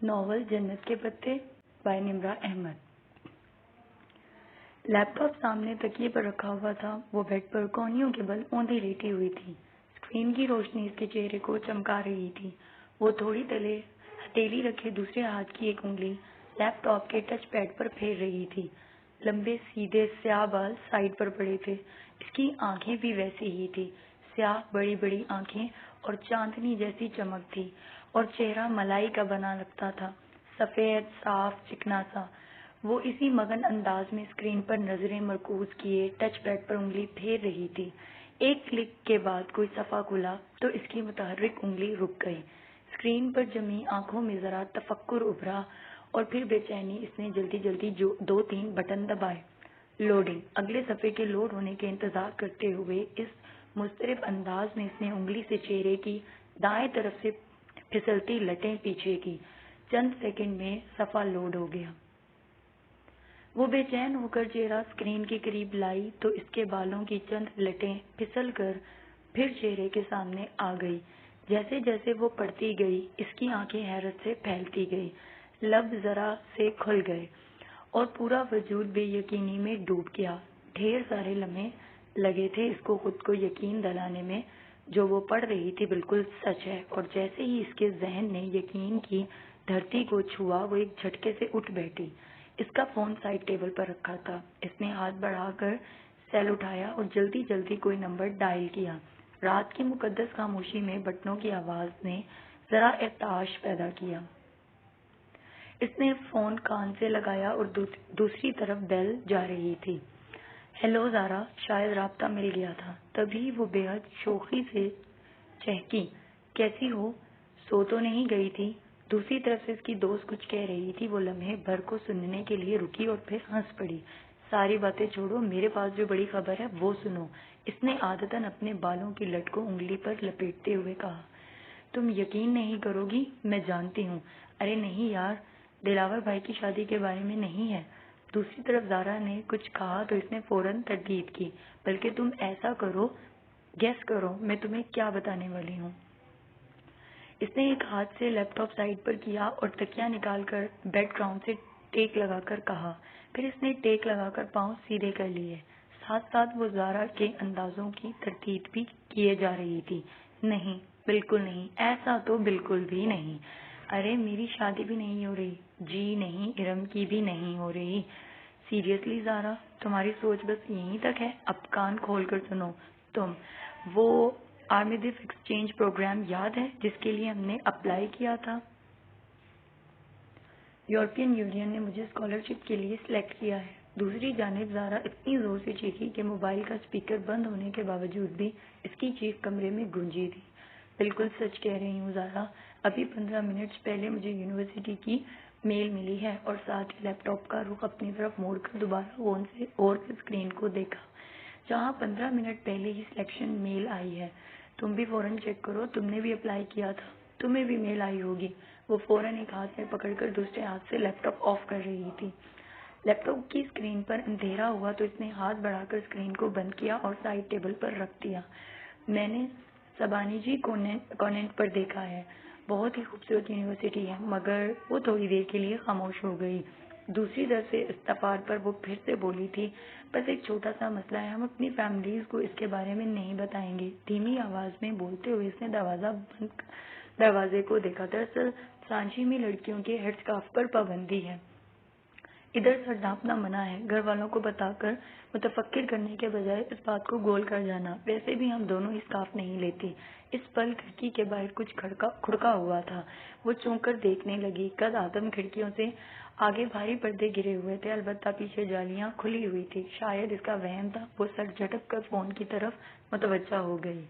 Novel Jannat ke Pattay by Nimra Ahmed. Laptop سامنے تکیے پر رکھا ہوا تھا۔ وہ بیڈ پر کونیوں کے بل اوندھی لیٹی ہوئی تھی۔ اسکرین کی روشنی اس کے چہرے کو چمکا رہی تھی۔ وہ تھوڑی تلے ہتھیلی رکھے دوسرے ہاتھ کی ایک انگلی لیپ ٹاپ کے ٹچ پیڈ پر پھیر رہی تھی۔ لمبے سیدھے سیاہ بال سائڈ پر پڑے تھے۔ اس کی آنکھیں بھی ویسی ہی تھی، سیاہ بڑی بڑی آنکھیں اور چاندنی جیسی چمک تھی، اور چہرہ ملائی کا بنا لگتا تھا، سفید صاف چکنا سا۔ وہ اسی مگن انداز میں اسکرین پر نظریں مرکوز کیے ٹچ پیڈ پر انگلی پھیر رہی تھی۔ ایک کلک کے بعد کوئی صفحہ کھلا تو اس کی متحرک انگلی رک گئی۔ اسکرین پر جمی آنکھوں میں ذرا تفکر ابھرا اور پھر بے چینی اس نے جلدی جلدی 2-3 بٹن دبائے۔ لوڈنگ۔ اگلے صفحے کے لوڈ ہونے کے انتظار کرتے ہوئے اس مضطرب انداز میں اس نے انگلی سے چہرے کی دائیں طرف سے پھسلتی لٹیں پیچھے کی۔ چند سیکنڈ میں صفحہ لوڈ ہو گیا۔ وہ بے چین ہو کر چہرہ اسکرین کے قریب لائی تو اس کے بالوں کی چند لٹیں پھسل کر پھر چہرے کے سامنے آ گئی۔ جیسے جیسے وہ پڑھتی گئی اس کی آنکھیں حیرت سے پھیلتی گئی، لب ذرا سے کھل گئے اور پورا وجود بے یقینی میں ڈوب گیا۔ ڈھیر سارے لمحے لگے تھے اس کو خود کو یقین دلانے میں جو وہ پڑھ رہی تھی بالکل سچ ہے، اور جیسے ہی اس کے ذہن نے یقین کی دھرتی کو چھوا وہ ایک جھٹکے سے اٹھ بیٹھی۔ اس کا فون سائڈ ٹیبل پر رکھا تھا۔ اس نے ہاتھ بڑھا کر سیل اٹھایا اور جلدی جلدی کوئی نمبر ڈائل کیا۔ رات کی مقدس خاموشی میں بٹنوں کی آواز نے ذرا ارتعاش پیدا کیا۔ اس نے فون کان سے لگایا اور دوسری طرف بیل جا رہی تھی۔ ہیلو زارا، شاید رابطہ مل گیا تھا۔ تبھی وہ بے حد شوخی سے چہکی، کیسی ہو؟ سو تو نہیں گئی تھی؟ دوسری طرف سے اس کی دوست کچھ کہہ رہی تھی۔ وہ لمحے بھر کو سننے کے لیے رکی اور پھر ہنس پڑی۔ ساری باتیں چھوڑو، میرے پاس جو بڑی خبر ہے وہ سنو، اس نے عادتاً اپنے بالوں کی لٹ کو انگلی پر لپیٹتے ہوئے کہا۔ تم یقین نہیں کرو گی، میں جانتی ہوں۔ ارے نہیں یار، دلاور بھائی کی شادی کے بارے میں نہیں ہے۔ دوسری طرف زارا نے کچھ کہا تو اس نے فوراً تردید کی، بلکہ تم ایسا کرو، گیس کرو میں تمہیں کیا بتانے والی ہوں۔ اس نے ایک ہاتھ سے لیپ ٹاپ سائڈ پر کیا اور تکیہ نکال کر بیڈ گراؤنڈ سے ٹیک لگا کر کہا۔ پھر اس نے ٹیک لگا کر پاؤں سیدھے کر لیے، ساتھ ساتھ وہ زارا کے اندازوں کی تردید بھی کیے جا رہی تھی۔ نہیں، بالکل نہیں، ایسا تو بالکل بھی نہیں۔ ارے میری شادی بھی نہیں ہو رہی، جی نہیں، ارم کی بھی نہیں ہو رہی۔ سیریسلی زارا، تمہاری سوچ بس یہیں تک ہے؟ اب کان کھول کر سنو تم، وہ آرمیدف ایکسچینج پروگرام یاد ہے جس کے لیے ہم نے اپلائی کیا تھا؟ یورپین یونین نے مجھے اسکالرشپ کے لیے سلیکٹ کیا ہے۔ دوسری جانب زارا اتنی زور سے چیخی کہ موبائل کا اسپیکر بند ہونے کے باوجود بھی اس کی چیخ کمرے میں گونجی تھی۔ بالکل سچ کہہ رہی ہوں زارا، ابھی 15 منٹ پہلے مجھے یونیورسٹی کی میل ملی ہے، اور ساتھ ہی لیپ ٹاپ کا رخ اپنی طرف موڑ کر دوبارہ فون سے اور اسکرین کو دیکھا جہاں 15 منٹ پہلے ہی سلیکشن میل آئی ہے۔ تم بھی فوراً چیک کرو، تم نے بھی اپلائی کیا تھا، تمہیں بھی میل آئی ہوگی۔ وہ فوراً ایک ہاتھ میں پکڑ کر دوسرے ہاتھ سے لیپ ٹاپ آف کر رہی تھی۔ لیپ ٹاپ کی اسکرین پر اندھیرا ہوا تو اس نے ہاتھ بڑھا کر اسکرین کو بند کیا اور سائڈ ٹیبل پر رکھ دیا۔ میں نے سبانیجی کانوینٹ پر دیکھا ہے، بہت ہی خوبصورت یونیورسٹی ہے، مگر وہ تھوڑی دیر کے لیے خاموش ہو گئی۔ دوسری طرف سے استفار پر وہ پھر سے بولی تھی، بس ایک چھوٹا سا مسئلہ ہے، ہم اپنی فیملیز کو اس کے بارے میں نہیں بتائیں گے۔ دھیمی آواز میں بولتے ہوئے اس نے دروازے کو دیکھا۔ دراصل سانچی میں لڑکیوں کے ہیڈ اسکارف پر پابندی ہے، ادھر سر ڈھانپنا منع ہے۔ گھر والوں کو بتا کر متفکر کرنے کے بجائے اس بات کو گول کر جانا۔ ویسے بھی ہم دونوں اسکارف نہیں لیتی۔ اس پل کھڑکی کے باہر کچھ کھڑکا ہوا تھا۔ وہ چونک کر دیکھنے لگی۔ قد آدم کھڑکیوں سے آگے بھاری پردے گرے ہوئے تھے، البتہ پیچھے جالیاں کھلی ہوئی تھی۔ شاید اس کا وہم تھا۔ وہ سر جھٹک کر فون کی طرف متوجہ ہو گئی۔